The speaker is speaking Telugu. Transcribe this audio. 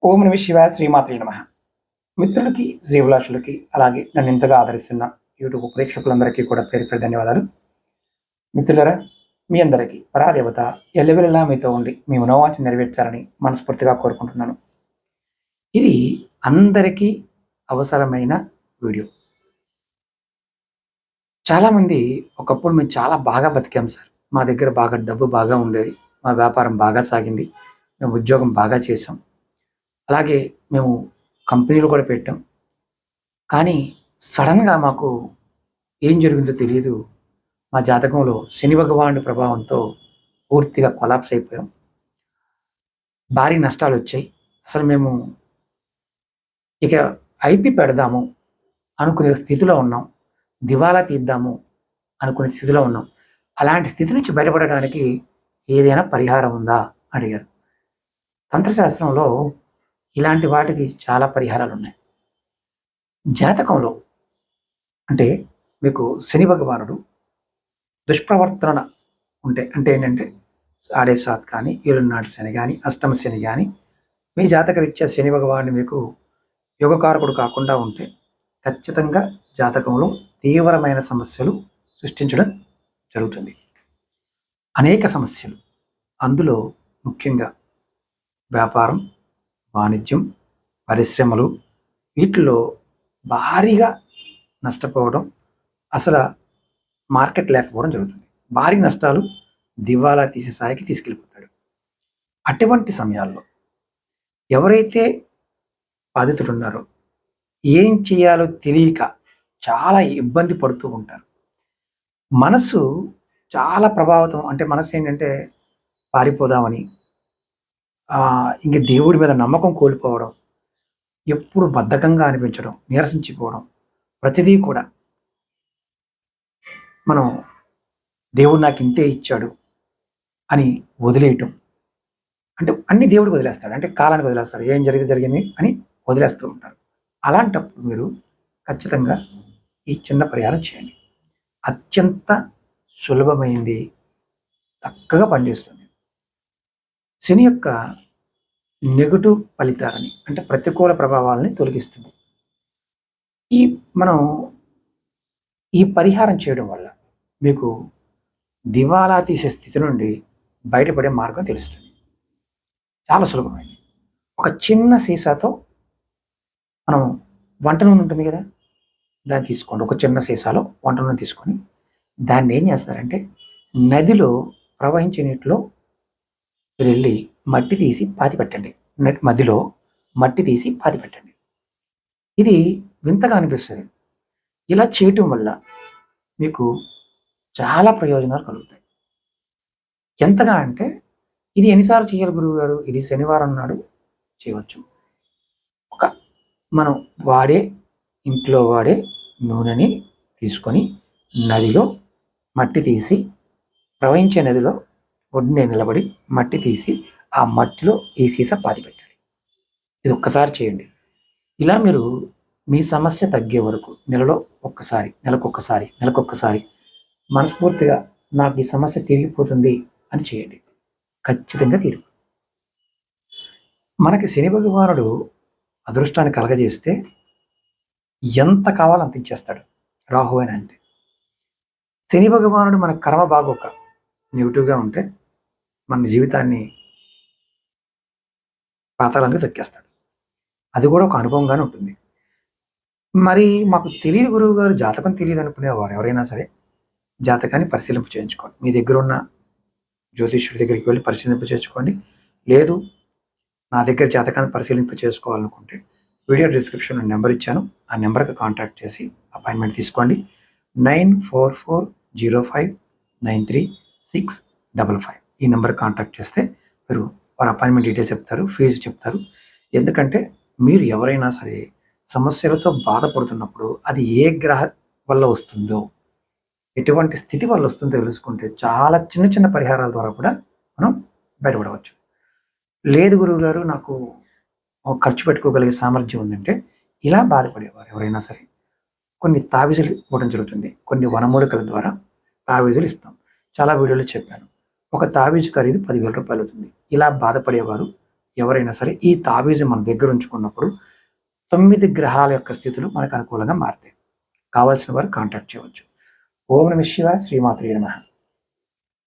ఓం నమ శివాయ శ్రీమాత్రే నమ. మిత్రులకి, శ్రీభిలాషులకి, అలాగే నన్ను ఇంతగా ఆదరిస్తున్న యూట్యూబ్ ప్రేక్షకులందరికీ కూడా పేరు పేరు ధన్యవాదాలు. మిత్రులరా, మీ అందరికీ పరాదేవత ఎల్లవెల్లలా మీతో ఉండి మీ మనోవాంఛ నెరవేర్చాలని మనస్ఫూర్తిగా కోరుకుంటున్నాను. ఇది అందరికీ అవసరమైన వీడియో. చాలామంది ఒకప్పుడు మేము చాలా బాగా బతికాం సార్, మా దగ్గర బాగా డబ్బు బాగా ఉండేది, మా వ్యాపారం బాగా సాగింది, మేము ఉద్యోగం బాగా చేసాం, అలాగే మేము కంపెనీలు కూడా పెట్టాం. కానీ సడన్గా మాకు ఏం జరిగిందో తెలియదు. మా జాతకంలో శని భగవానుడి ప్రభావంతో పూర్తిగా కొలాప్స్ అయిపోయాం. భారీ నష్టాలు వచ్చాయి. అసలు మేము ఇక ఐపీ పెడదాము అనుకునే స్థితిలో ఉన్నాం, దివాలా తీద్దాము అనుకునే స్థితిలో ఉన్నాం. అలాంటి స్థితి నుంచి బయటపడడానికి ఏదైనా పరిహారం ఉందా అడిగారు. తంత్రశాస్త్రంలో ఇలాంటి వాటికి చాలా పరిహారాలు ఉన్నాయి. జాతకంలో అంటే మీకు శని భగవానుడు దుష్ప్రవర్తన ఉంటే, అంటే ఏంటంటే ఆడే సాత్ కానీ, ఏలునాటి శని కానీ, అష్టమ శని కానీ, మీ జాతకరీత్యా శని భగవానుడు మీకు యోగకారకుడు కాకుండా ఉంటే ఖచ్చితంగా జాతకంలో తీవ్రమైన సమస్యలు సృష్టించడం జరుగుతుంది. అనేక సమస్యలు, అందులో ముఖ్యంగా వ్యాపారం, వాణిజ్యం, పరిశ్రమలు, వీటిలో భారీగా నష్టపోవడం, అసలు మార్కెట్ లేకపోవడం జరుగుతుంది. భారీ నష్టాలు, దివాలా తీసే స్థాయికి తీసుకెళ్ళిపోతాడు. అటువంటి సమయాల్లో ఎవరైతే బాధితులు ఉన్నారో ఏం చేయాలో తెలియక చాలా ఇబ్బంది పడుతూ ఉంటారు. మనసు చాలా ప్రభావితం, అంటే మనసు ఏంటంటే పారిపోదామని, ఇంక దేవుడి మీద నమ్మకం కోల్పోవడం, ఎప్పుడు బద్ధకంగా అనిపించడం, నీరసించిపోవడం, ప్రతిదీ కూడా మనం దేవుడు నాకు ఇంతే ఇచ్చాడు అని వదిలేయటం, అంటే అన్ని దేవుడికి వదిలేస్తాడు, అంటే కాలానికి వదిలేస్తాడు, ఏం జరిగింది అని వదిలేస్తూ ఉంటారు. అలాంటప్పుడు మీరు ఖచ్చితంగా ఈ చిన్న పరిహారం చేయండి. అత్యంత సులభమైంది, చక్కగా పనిచేస్తుంది. శని యొక్క నెగటివ్ ఫలితాలని, అంటే ప్రతికూల ప్రభావాలని తొలగిస్తుంది. మనం ఈ పరిహారం చేయడం వల్ల మీకు దివాలా తీసే స్థితి నుండి బయటపడే మార్గం తెలుస్తుంది. చాలా సులభమైంది. ఒక చిన్న సీసాతో మనం వంట నూనె ఉంటుంది కదా, దాన్ని తీసుకోండి. ఒక చిన్న సీసాలో వంట నూనె తీసుకొని దాన్ని ఏం చేస్తారంటే నదిలో ప్రవహించే నీటిలో వెళ్ళి మట్టి తీసి పాతి పెట్టండి. మధ్యలో మట్టి తీసి పాతి పెట్టండి. ఇది వింతగా అనిపిస్తుంది. ఇలా చేయటం వల్ల మీకు చాలా ప్రయోజనాలు కలుగుతాయి. ఎంతగా అంటే ఇది ఎన్నిసార్లు చేయాలి గురువు గారు? ఇది శనివారం నాడు చేయవచ్చు. మనం ఇంట్లో వాడే నూనెని తీసుకొని నదిలో మట్టి తీసి, ప్రవహించే నదిలో ఒడ్డునే నిలబడి మట్టి తీసి ఆ మట్టిలో ఈ సీసా పాతి పెట్టండి. ఇది ఒక్కసారి చేయండి. ఇలా మీరు మీ సమస్య తగ్గే వరకు నెలకొక్కసారి మనస్ఫూర్తిగా నాకు ఈ సమస్య తిరిగిపోతుంది అని చేయండి. ఖచ్చితంగా తీరు. మనకి శని భగవానుడు అదృష్టాన్ని కలగజేస్తే ఎంత కావాలో అంత ఇచ్చేస్తాడు. రాహు అని అంతే. శని భగవానుడు మన కర్మ బాగోక నెగిటివ్గా ఉంటే మన జీవితాన్ని పాతాళానికి తొక్కేస్తాడు. అది కూడా ఒక అనుభవంగానే ఉంటుంది. మరి మాకు తెలియదు గురువు గారు, జాతకం తెలియదు అనుకునేవారు ఎవరైనా సరే జాతకాన్ని పరిశీలింప చేయించుకోండి. మీ దగ్గర ఉన్న జ్యోతిష్యుడి దగ్గరికి వెళ్ళి పరిశీలింప చేసుకోండి. లేదు నా దగ్గర జాతకాన్ని పరిశీలింప చేసుకోవాలనుకుంటే వీడియో డిస్క్రిప్షన్లో నెంబర్ ఇచ్చాను, ఆ నెంబర్కి కాంటాక్ట్ చేసి అపాయింట్మెంట్ తీసుకోండి. 9440593655 ఈ నెంబర్ కాంటాక్ట్ చేస్తే మీరు వారి అపాయింట్మెంట్ డీటెయిల్స్ చెప్తారు, ఫీజు చెప్తారు. ఎందుకంటే మీరు ఎవరైనా సరే సమస్యలతో బాధపడుతున్నప్పుడు అది ఏ గ్రహ వల్ల వస్తుందో, ఎటువంటి స్థితి వల్ల వస్తుందో తెలుసుకుంటే చాలా చిన్న చిన్న పరిహారాల ద్వారా కూడా మనం బయటపడవచ్చు. లేదు గురువుగారు నాకు ఖర్చు పెట్టుకోగలిగే సామర్థ్యం ఉందంటే, ఇలా బాధపడేవారు ఎవరైనా సరే కొన్ని తావీజులు ఇవ్వడం జరుగుతుంది. కొన్ని వనమూలికల ద్వారా తావీజులు ఇస్తాం. చాలా వీడియోలో చెప్పాను. ఒక తావీజు ఖరీదు 10,000 రూపాయలు అవుతుంది. ఇలా బాధపడేవారు ఎవరైనా సరే ఈ తాబీజు మన దగ్గర ఉంచుకున్నప్పుడు 9 గ్రహాల యొక్క స్థితులు మనకు అనుకూలంగా మారుతాయి. కావాల్సిన వారు కాంటాక్ట్ చేయవచ్చు. ఓం నమః శివాయ. శ్రీమాత్రే నమః.